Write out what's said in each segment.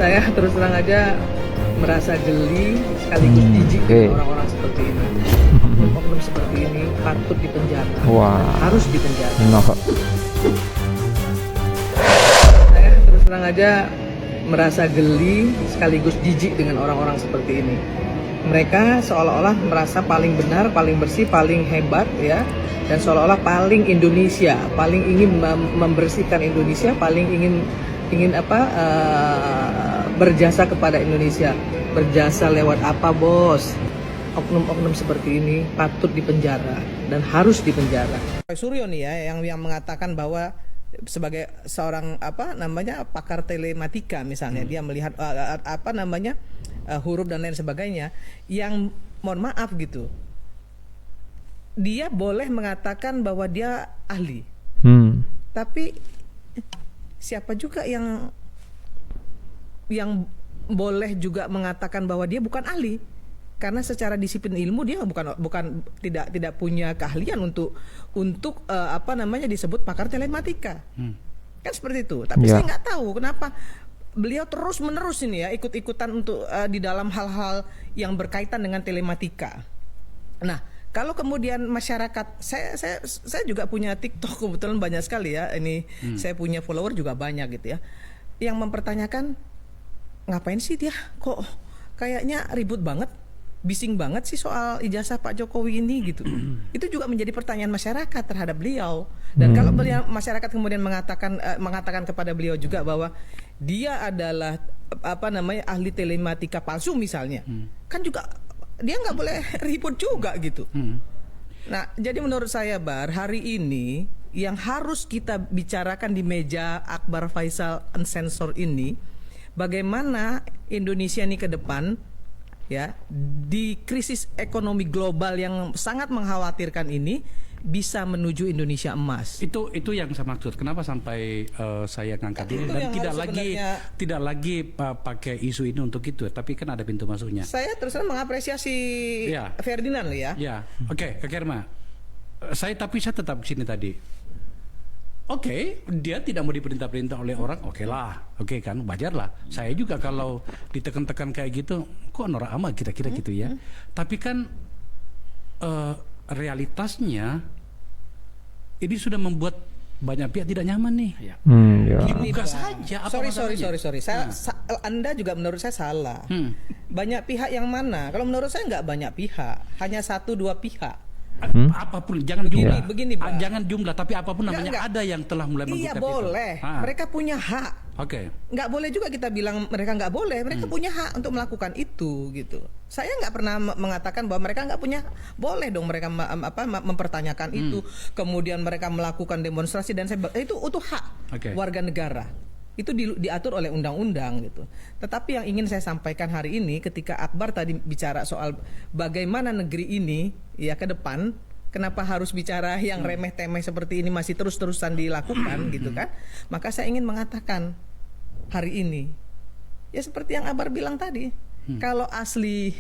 Saya terus terang aja merasa geli sekaligus jijik dengan orang-orang seperti ini. Oknum seperti ini patut dipenjara. Wah. Harus dipenjara. Nah, Saya terus terang aja merasa geli sekaligus jijik dengan orang-orang seperti ini. Mereka seolah-olah merasa paling benar, paling bersih, paling hebat ya, dan seolah-olah paling Indonesia, paling ingin membersihkan Indonesia, paling ingin berjasa kepada Indonesia. Berjasa lewat apa, bos? Oknum-oknum seperti ini patut dipenjara dan harus dipenjara. Suryo nih ya yang mengatakan bahwa sebagai seorang pakar telematika misalnya, dia melihat huruf dan lain sebagainya, yang mohon maaf gitu, dia boleh mengatakan bahwa dia ahli, tapi siapa juga yang boleh juga mengatakan bahwa dia bukan ahli, karena secara disiplin ilmu dia tidak punya keahlian untuk disebut pakar telematika. Kan seperti itu. Tapi saya nggak tahu kenapa beliau terus menerus ini ya ikut-ikutan untuk di dalam hal-hal yang berkaitan dengan telematika. Nah, kalau kemudian masyarakat, saya juga punya TikTok, kebetulan banyak sekali ya ini, saya punya follower juga banyak gitu ya, yang mempertanyakan ngapain sih dia kok kayaknya ribut banget, bising banget sih soal ijazah Pak Jokowi ini gitu. Itu juga menjadi pertanyaan masyarakat terhadap beliau. Dan kalau masyarakat kemudian mengatakan kepada beliau juga bahwa dia adalah ahli telematika palsu misalnya, kan juga dia nggak boleh ribut juga gitu. Nah, jadi menurut saya hari ini yang harus kita bicarakan di meja Akbar Faisal Unsensor ini, bagaimana Indonesia ini ke depan ya, di krisis ekonomi global yang sangat mengkhawatirkan ini, bisa menuju Indonesia emas. Itu yang saya maksud. Kenapa sampai saya ngangkat ini dan tidak lagi pakai isu ini untuk itu, tapi kan ada pintu masuknya. Saya terus terang mengapresiasi Ferdinand ya. Ya, oke, Kak Kerma. Saya tetap sini tadi. Oke, dia tidak mau diperintah-perintah oleh orang, oke kan, wajar lah. Saya juga kalau ditekan-tekan kayak gitu, kok norak amat kira-kira gitu ya. Tapi kan realitasnya ini sudah membuat banyak pihak tidak nyaman nih. Buka saja. Sorry. Anda juga menurut saya salah. Banyak pihak yang mana? Kalau menurut saya nggak banyak pihak, hanya 1-2 pihak. Apapun, jangan jumlah. Begini, jangan jumlah, tapi apapun namanya, ada yang telah mulai Iya menggugat boleh. itu. Mereka punya hak. Nggak boleh juga kita bilang mereka nggak boleh. Mereka punya hak untuk melakukan itu gitu. Saya nggak pernah mengatakan bahwa mereka nggak punya. Boleh dong mereka mempertanyakan itu. Kemudian mereka melakukan demonstrasi dan itu hak warga negara. Itu diatur oleh undang-undang gitu. Tetapi yang ingin saya sampaikan hari ini, ketika Akbar tadi bicara soal bagaimana negeri ini ya ke depan, kenapa harus bicara yang remeh-temeh seperti ini masih terus-terusan dilakukan gitu kan? Maka saya ingin mengatakan hari ini ya seperti yang Akbar bilang tadi, kalau asli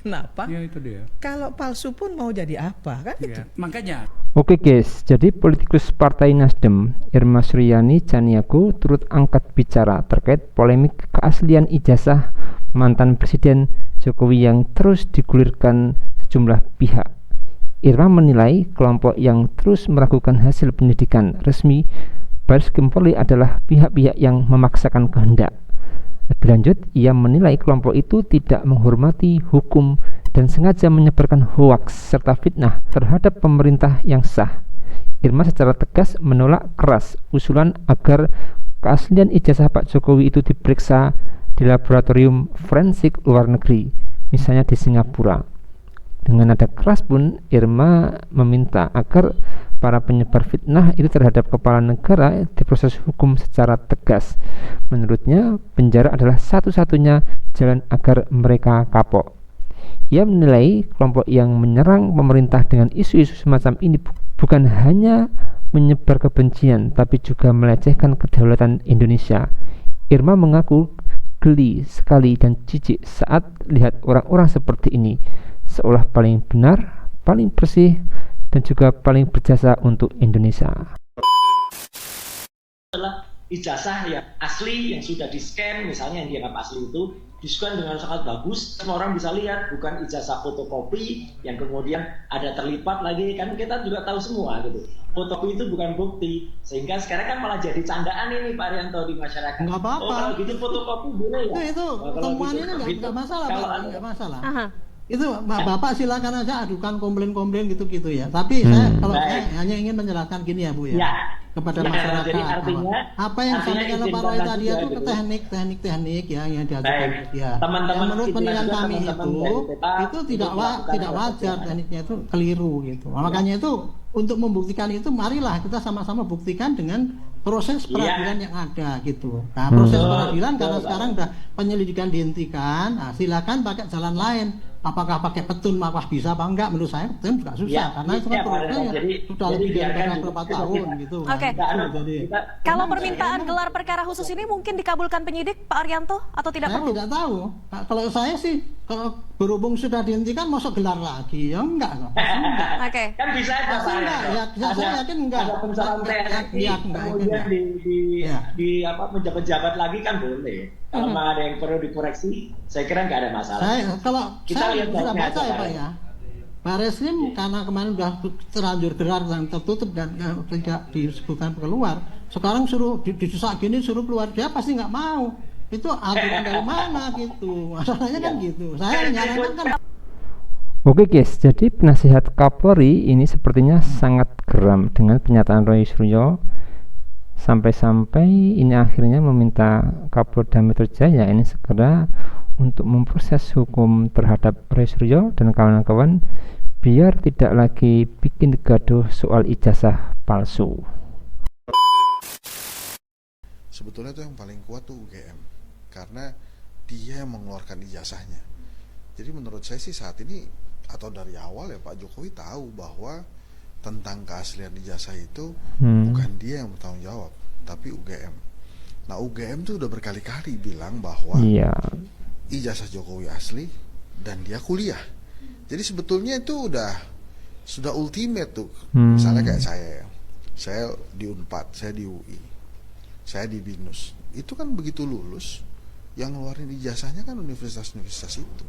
kenapa? Ya itu dia. Kalau palsu pun mau jadi apa kan? Itu. Makanya. Oke guys, jadi politikus Partai Nasdem Irma Suryani Chaniago turut angkat bicara terkait polemik keaslian ijazah mantan Presiden Jokowi yang terus digulirkan sejumlah pihak. Irma menilai kelompok yang terus meragukan hasil pendidikan resmi Baris Krim Polri adalah pihak-pihak yang memaksakan kehendak. Lebih lanjut, ia menilai kelompok itu tidak menghormati hukum dan sengaja menyebarkan hoaks serta fitnah terhadap pemerintah yang sah. Irma secara tegas menolak keras usulan agar keaslian ijazah Pak Jokowi itu diperiksa di laboratorium forensik luar negeri, misalnya di Singapura. Dengan nada keras pun Irma meminta agar para penyebar fitnah itu terhadap kepala negara diproses hukum secara tegas. Menurutnya, penjara adalah satu-satunya jalan agar mereka kapok. Ia menilai kelompok yang menyerang pemerintah dengan isu-isu semacam ini bukan hanya menyebar kebencian, tapi juga melecehkan kedaulatan Indonesia. Irma mengaku geli sekali dan jijik saat lihat orang-orang seperti ini, seolah paling benar, paling bersih, dan juga paling berjasa untuk Indonesia. ijazah yang asli, yang sudah di-scan misalnya, yang dianggap asli itu di-scan dengan sangat bagus, semua orang bisa lihat, bukan ijazah fotokopi yang kemudian ada terlipat lagi, kan kita juga tahu semua gitu. Fotokopi itu bukan bukti, sehingga sekarang kan malah jadi candaan ini Pak Arianto di masyarakat. Nggak apa-apa. Oh kalau gitu fotokopi boleh ya? Itu temuan ini nggak masalah, Pak. Nggak masalah. Itu Bapak silakan aja adukan komplain-komplain gitu-gitu ya. Tapi saya hanya ingin menjelaskan gini ya Bu ya. Kepada masyarakat. Jadi artinya, apa yang disampaikan oleh Pak Roy tadi itu teknik-teknik ya yang diajukan dia. Teman-teman menurut penilaian kami itu tidak tidak wajar, tekniknya itu keliru gitu. Makanya itu untuk membuktikan itu marilah kita sama-sama buktikan dengan proses peradilan yang ada gitu. Nah, proses peradilan karena sekarang udah penyelidikan dihentikan, nah, silakan pakai jalan lain. Apakah pakai petun apakah bisa apa enggak? Menurut saya petun juga susah karena itu kan prosesnya sudah lebih dari beberapa tahun gitu. Oke. Jadi Kalau permintaan gelar perkara khusus ini mungkin dikabulkan penyidik Pak Arianto atau tidak saya perlu? tidak tahu. Nah, kalau saya sih kalau berhubung sudah dihentikan masuk gelar lagi ya enggak. Oke. Kan bisa aja Pak enggak, Arianto. saya yakin enggak. Ada pencalonan TNI kemudian di apa menjabat-jabat lagi kan boleh. Kalau ada yang perlu dikoreksi, saya kira nggak ada masalah. Saya sudah baca ya Pak ya. Bareskrim karena kemarin sudah terlanjur gelar dan tertutup dan tidak disebutkan keluar. Sekarang suruh didesak gini suruh keluar, dia pasti nggak mau. Itu aturan dari mana gitu. Masalahnya kan gitu. Saya menyarankan kan. Oke guys, jadi penasihat Kapolri ini sepertinya sangat geram dengan pernyataan Roy Suryo. Sampai-sampai ini akhirnya meminta Kapolda Metro Jaya ini segera untuk memproses hukum terhadap Roy Suryo dan kawan-kawan biar tidak lagi bikin gaduh soal ijazah palsu. Sebetulnya itu yang paling kuat tuh UGM karena dia yang mengeluarkan ijazahnya. Jadi menurut saya sih saat ini atau dari awal ya Pak Jokowi tahu bahwa tentang keaslian ijazah itu bukan dia yang bertanggung jawab, tapi UGM. Nah UGM tuh udah berkali-kali bilang bahwa ijazah Jokowi asli dan dia kuliah. Jadi sebetulnya itu sudah ultimate tuh. Misalnya kayak saya di Unpad, saya di UI, saya di BINUS. Itu kan begitu lulus, yang ngeluarin ijazahnya kan universitas-universitas itu.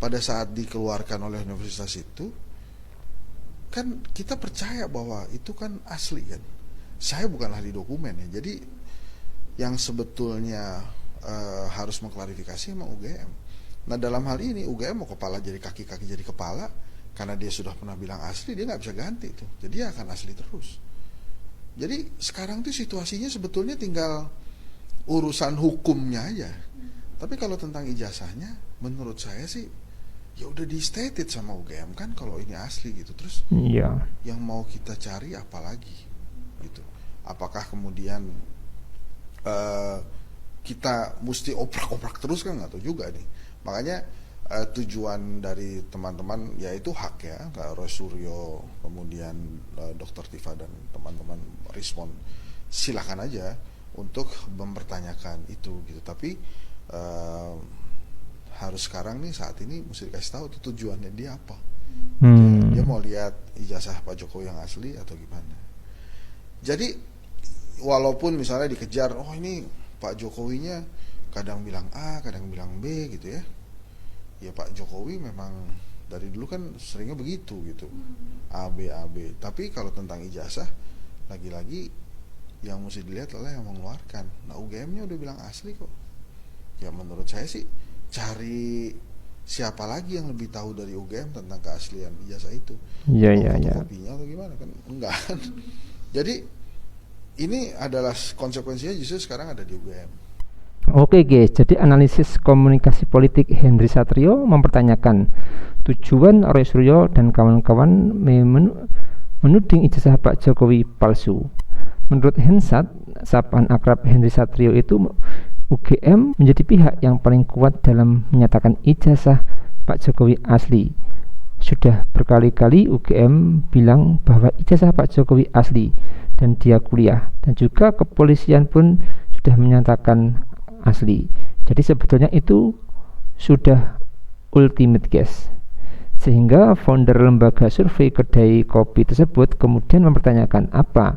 Pada saat dikeluarkan oleh universitas itu, kan kita percaya bahwa itu kan asli kan. Saya bukan ahli dokumen ya. Jadi yang sebetulnya harus mengklarifikasi emang UGM. Nah dalam hal ini UGM mau kepala jadi kaki, kaki jadi kepala. Karena dia sudah pernah bilang asli, dia nggak bisa ganti tuh. Jadi dia akan asli terus. Jadi sekarang tuh situasinya sebetulnya tinggal urusan hukumnya aja. Tapi kalau tentang ijazahnya, menurut saya sih ya udah di stated sama UGM kan kalau ini asli gitu. Terus yang mau kita cari apa lagi gitu. Apakah kemudian kita mesti oprak-oprak terus kan nggak tahu juga nih. Makanya tujuan dari teman-teman yaitu hak ya, Roy Suryo kemudian Dr. Tifa dan teman-teman respon silakan aja untuk mempertanyakan itu gitu. Tapi harus sekarang nih saat ini mesti dikasih tahu tuh tujuannya dia apa. Dia mau lihat ijazah Pak Jokowi yang asli atau gimana. Jadi walaupun misalnya dikejar, oh ini Pak Jokowinya kadang bilang A, kadang bilang B gitu ya. Ya Pak Jokowi memang dari dulu kan seringnya begitu gitu. A, B, A, B. Tapi kalau tentang ijazah lagi-lagi yang mesti dilihat adalah yang mengeluarkan. Nah UGM-nya udah bilang asli kok. Ya menurut saya sih cari siapa lagi yang lebih tahu dari UGM tentang keaslian ijazah itu. Fotokopinya atau gimana kan? Enggak kan. Jadi ini adalah konsekuensinya justru sekarang ada di UGM. Oke guys, jadi analisis komunikasi politik Henry Satrio mempertanyakan tujuan Roy Suryo dan kawan-kawan menuding ijazah Pak Jokowi palsu. Menurut Hensat, sapaan akrab Henry Satrio itu UGM menjadi pihak yang paling kuat dalam menyatakan ijazah Pak Jokowi asli. Sudah berkali-kali UGM bilang bahwa ijazah Pak Jokowi asli dan dia kuliah, dan juga kepolisian pun sudah menyatakan asli. Jadi sebetulnya itu sudah ultimate guys. Sehingga founder lembaga survei kedai kopi tersebut kemudian mempertanyakan apa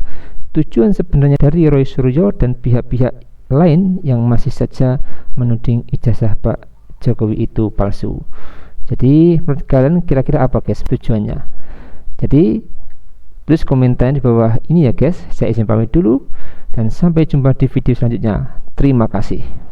tujuan sebenarnya dari Roy Suryo dan pihak-pihak lain yang masih saja menuding ijazah Pak Jokowi itu palsu. Jadi menurut kalian kira-kira apa guys tujuannya? Jadi tulis komentar di bawah ini ya guys. Saya izin pamit dulu dan sampai jumpa di video selanjutnya. Terima kasih.